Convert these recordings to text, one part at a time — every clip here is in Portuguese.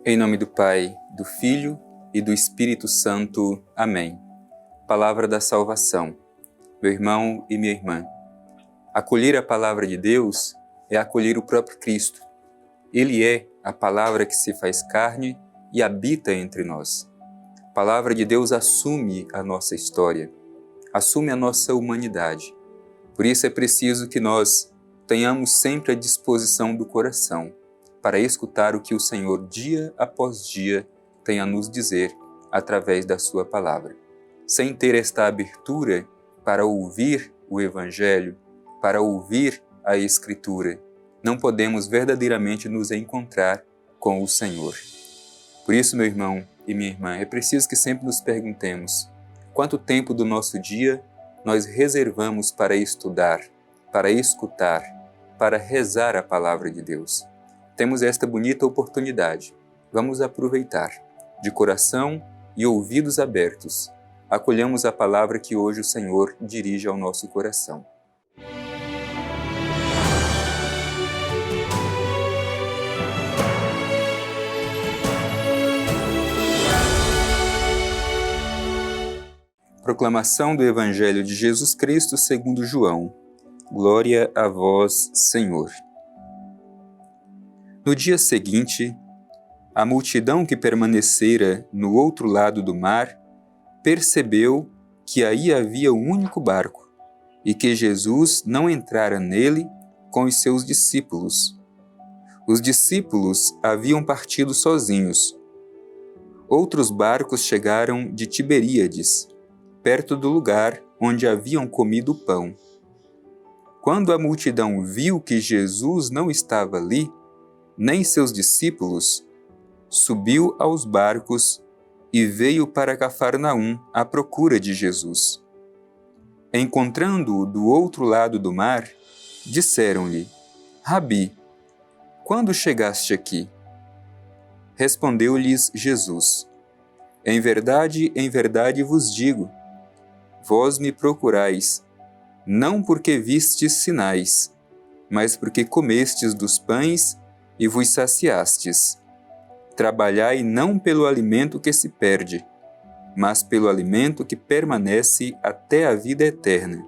Em nome do Pai, do Filho e do Espírito Santo. Amém. Palavra da salvação. Meu irmão e minha irmã, acolher a palavra de Deus é acolher o próprio Cristo. Ele é a palavra que se faz carne e habita entre nós. A palavra de Deus assume a nossa história, assume a nossa humanidade. Por isso é preciso que nós tenhamos sempre a disposição do coração para escutar o que o Senhor, dia após dia, tem a nos dizer através da sua palavra. Sem ter esta abertura para ouvir o Evangelho, para ouvir a Escritura, não podemos verdadeiramente nos encontrar com o Senhor. Por isso, meu irmão e minha irmã, é preciso que sempre nos perguntemos quanto tempo do nosso dia nós reservamos para estudar, para escutar, para rezar a palavra de Deus. Temos esta bonita oportunidade. Vamos aproveitar. De coração e ouvidos abertos, acolhamos a palavra que hoje o Senhor dirige ao nosso coração. Proclamação do Evangelho de Jesus Cristo segundo João. Glória a vós, Senhor. No dia seguinte, a multidão que permanecera no outro lado do mar percebeu que aí havia um único barco e que Jesus não entrara nele com os seus discípulos. Os discípulos haviam partido sozinhos. Outros barcos chegaram de Tiberíades, perto do lugar onde haviam comido o pão. Quando a multidão viu que Jesus não estava ali, nem seus discípulos, subiu aos barcos e veio para Cafarnaum à procura de Jesus. Encontrando-o do outro lado do mar, disseram-lhe: Rabi, quando chegaste aqui? Respondeu-lhes Jesus: em verdade vos digo, vós me procurais, não porque vistes sinais, mas porque comestes dos pães e vos saciastes. Trabalhai não pelo alimento que se perde, mas pelo alimento que permanece até a vida eterna,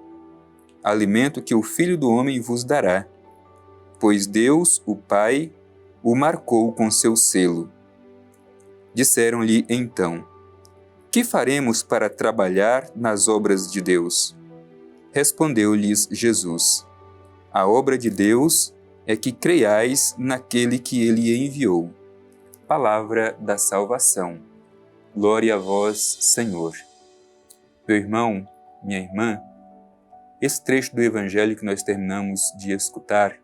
alimento que o Filho do Homem vos dará, pois Deus, o Pai, o marcou com seu selo. Disseram-lhe então: que faremos para trabalhar nas obras de Deus? Respondeu-lhes Jesus: a obra de Deus é que creiais naquele que ele enviou. Palavra da salvação. Glória a vós, Senhor. Meu irmão, minha irmã, esse trecho do Evangelho que nós terminamos de escutar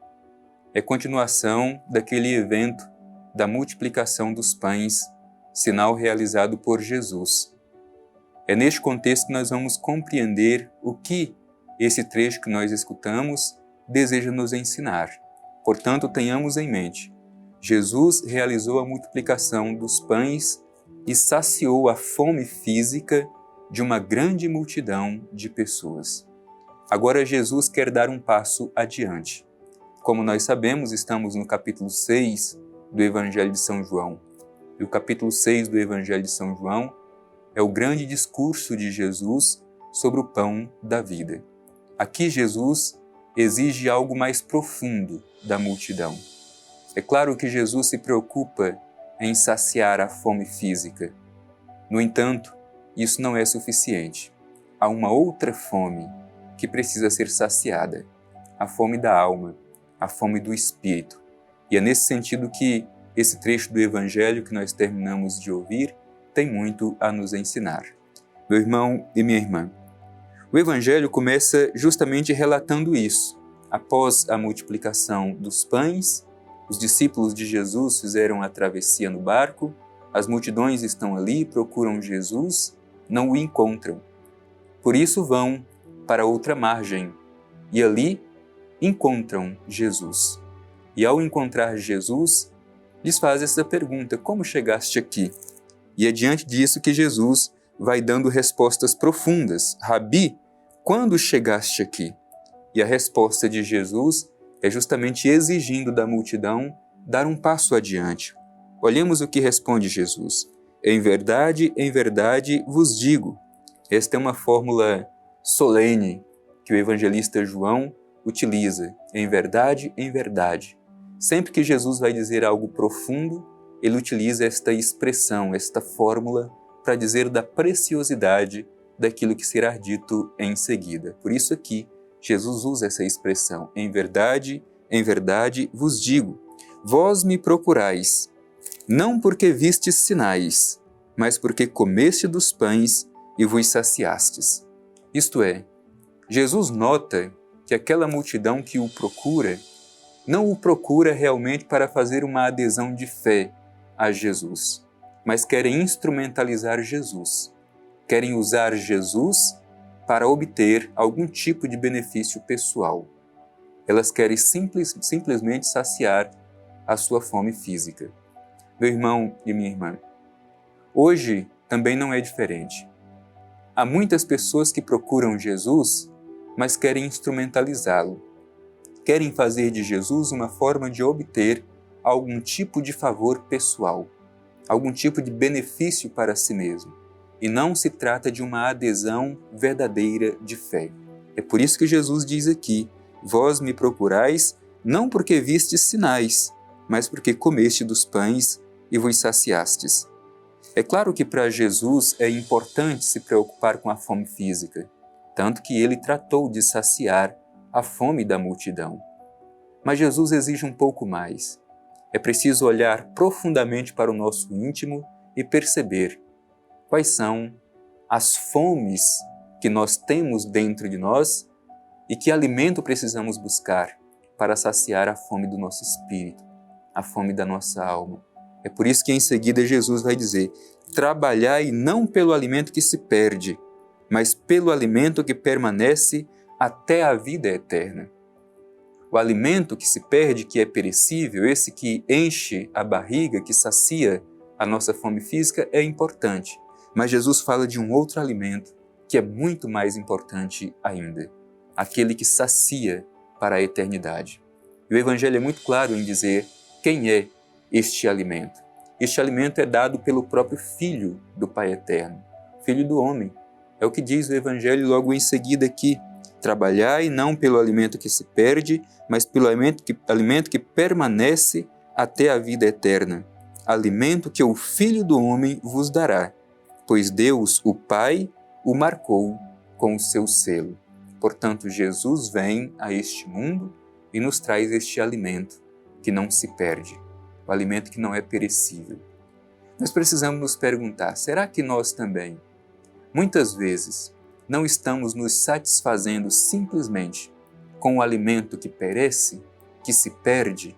é continuação daquele evento da multiplicação dos pães, sinal realizado por Jesus. É neste contexto que nós vamos compreender o que esse trecho que nós escutamos deseja nos ensinar. Portanto, tenhamos em mente, Jesus realizou a multiplicação dos pães e saciou a fome física de uma grande multidão de pessoas. Agora Jesus quer dar um passo adiante. Como nós sabemos, estamos no capítulo 6 do Evangelho de São João. E o capítulo 6 do Evangelho de São João é o grande discurso de Jesus sobre o pão da vida. Aqui Jesus exige algo mais profundo da multidão. É claro que Jesus se preocupa em saciar a fome física. No entanto, isso não é suficiente. Há uma outra fome que precisa ser saciada, a fome da alma, a fome do espírito. E é nesse sentido que esse trecho do Evangelho que nós terminamos de ouvir tem muito a nos ensinar. Meu irmão e minha irmã, o Evangelho começa justamente relatando isso. Após a multiplicação dos pães, os discípulos de Jesus fizeram a travessia no barco, as multidões estão ali, procuram Jesus, não o encontram. Por isso vão para outra margem e ali encontram Jesus. E ao encontrar Jesus, lhes faz essa pergunta: como chegaste aqui? E é diante disso que Jesus vai dando respostas profundas. Rabi, quando chegaste aqui? E a resposta de Jesus é justamente exigindo da multidão dar um passo adiante. Olhemos o que responde Jesus. Em verdade vos digo. Esta é uma fórmula solene que o evangelista João utiliza. Em verdade. Sempre que Jesus vai dizer algo profundo, ele utiliza esta expressão, esta fórmula, para dizer da preciosidade daquilo que será dito em seguida. Por isso aqui, Jesus usa essa expressão. Em verdade vos digo. Vós me procurais, não porque vistes sinais, mas porque comeste dos pães e vos saciastes. Isto é, Jesus nota que aquela multidão que o procura, não o procura realmente para fazer uma adesão de fé a Jesus, mas querem instrumentalizar Jesus, querem usar Jesus para obter algum tipo de benefício pessoal. Elas querem simplesmente saciar a sua fome física. Meu irmão e minha irmã, hoje também não é diferente. Há muitas pessoas que procuram Jesus, mas querem instrumentalizá-lo. Querem fazer de Jesus uma forma de obter algum tipo de favor pessoal, algum tipo de benefício para si mesmo. E não se trata de uma adesão verdadeira de fé. É por isso que Jesus diz aqui, vós me procurais não porque vistes sinais, mas porque comeste dos pães e vos saciastes. É claro que para Jesus é importante se preocupar com a fome física, tanto que ele tratou de saciar a fome da multidão. Mas Jesus exige um pouco mais. É preciso olhar profundamente para o nosso íntimo e perceber quais são as fomes que nós temos dentro de nós e que alimento precisamos buscar para saciar a fome do nosso espírito, a fome da nossa alma. É por isso que em seguida Jesus vai dizer, trabalhai não pelo alimento que se perde, mas pelo alimento que permanece até a vida eterna. O alimento que se perde, que é perecível, esse que enche a barriga, que sacia a nossa fome física, é importante. Mas Jesus fala de um outro alimento que é muito mais importante ainda, aquele que sacia para a eternidade. E o Evangelho é muito claro em dizer quem é este alimento. Este alimento é dado pelo próprio Filho do Pai Eterno, Filho do homem. É o que diz o Evangelho logo em seguida aqui. Trabalhai não pelo alimento que se perde, mas pelo alimento que permanece até a vida eterna. Alimento que o Filho do homem vos dará, pois Deus, o Pai, o marcou com o seu selo. Portanto, Jesus vem a este mundo e nos traz este alimento que não se perde, o alimento que não é perecível. Nós precisamos nos perguntar, será que nós também, muitas vezes, não estamos nos satisfazendo simplesmente com o alimento que perece, que se perde?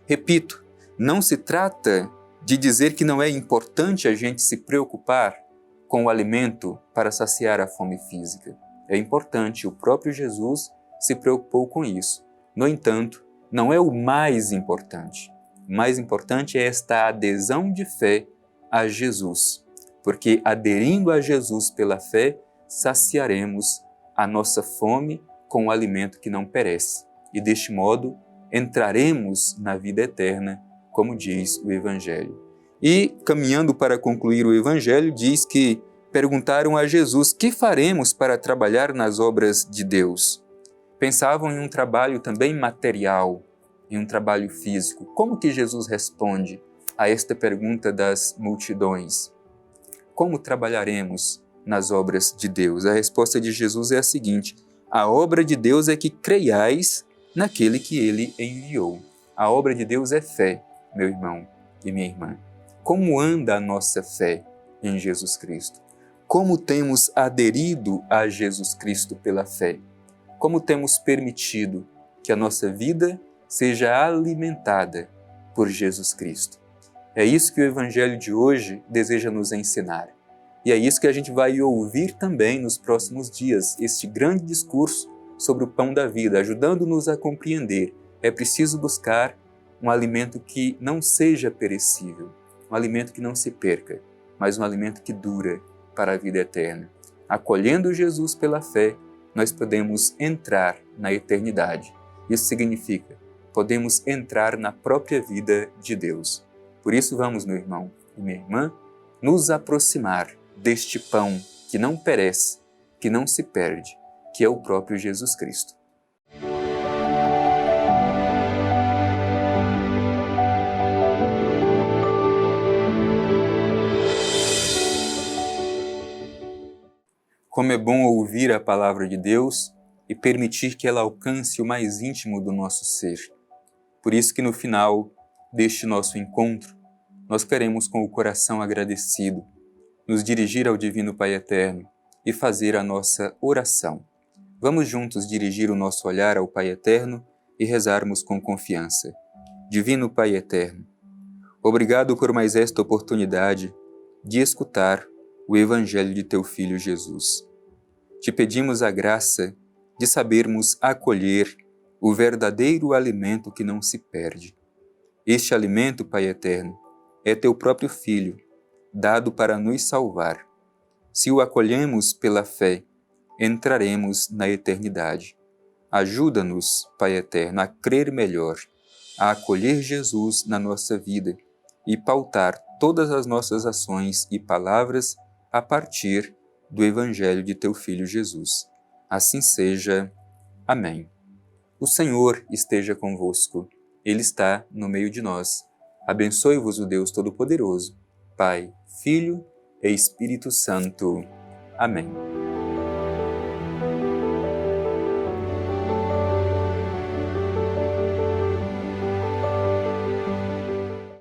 Repito, não se trata de dizer que não é importante a gente se preocupar com o alimento para saciar a fome física. É importante, o próprio Jesus se preocupou com isso. No entanto, não é o mais importante. O mais importante é esta adesão de fé a Jesus, porque aderindo a Jesus pela fé, saciaremos a nossa fome com o alimento que não perece. E deste modo, entraremos na vida eterna, como diz o Evangelho. E, caminhando para concluir o Evangelho, diz que perguntaram a Jesus, que faremos para trabalhar nas obras de Deus? Pensavam em um trabalho também material, em um trabalho físico. Como que Jesus responde a esta pergunta das multidões? Como trabalharemos nas obras de Deus? A resposta de Jesus é a seguinte, a obra de Deus é que creiais naquele que Ele enviou. A obra de Deus é fé, meu irmão e minha irmã. Como anda a nossa fé em Jesus Cristo? Como temos aderido a Jesus Cristo pela fé? Como temos permitido que a nossa vida seja alimentada por Jesus Cristo? É isso que o Evangelho de hoje deseja nos ensinar. E é isso que a gente vai ouvir também nos próximos dias, este grande discurso sobre o pão da vida, ajudando-nos a compreender. É preciso buscar um alimento que não seja perecível, um alimento que não se perca, mas um alimento que dura para a vida eterna. Acolhendo Jesus pela fé, nós podemos entrar na eternidade. Isso significa, podemos entrar na própria vida de Deus. Por isso vamos, meu irmão e minha irmã, nos aproximar deste pão que não perece, que não se perde, que é o próprio Jesus Cristo. Como é bom ouvir a palavra de Deus e permitir que ela alcance o mais íntimo do nosso ser. Por isso que no final deste nosso encontro, nós queremos com o coração agradecido nos dirigir ao Divino Pai Eterno e fazer a nossa oração. Vamos juntos dirigir o nosso olhar ao Pai Eterno e rezarmos com confiança. Divino Pai Eterno, obrigado por mais esta oportunidade de escutar o Evangelho de Teu Filho Jesus. Te pedimos a graça de sabermos acolher o verdadeiro alimento que não se perde. Este alimento, Pai Eterno, é Teu próprio Filho, dado para nos salvar. Se o acolhemos pela fé, entraremos na eternidade. Ajuda-nos, Pai Eterno, a crer melhor, a acolher Jesus na nossa vida e pautar todas as nossas ações e palavras a partir do Evangelho de Teu Filho Jesus. Assim seja. Amém. O Senhor esteja convosco. Ele está no meio de nós. Abençoe-vos o Deus Todo-Poderoso, Pai, Filho e Espírito Santo. Amém.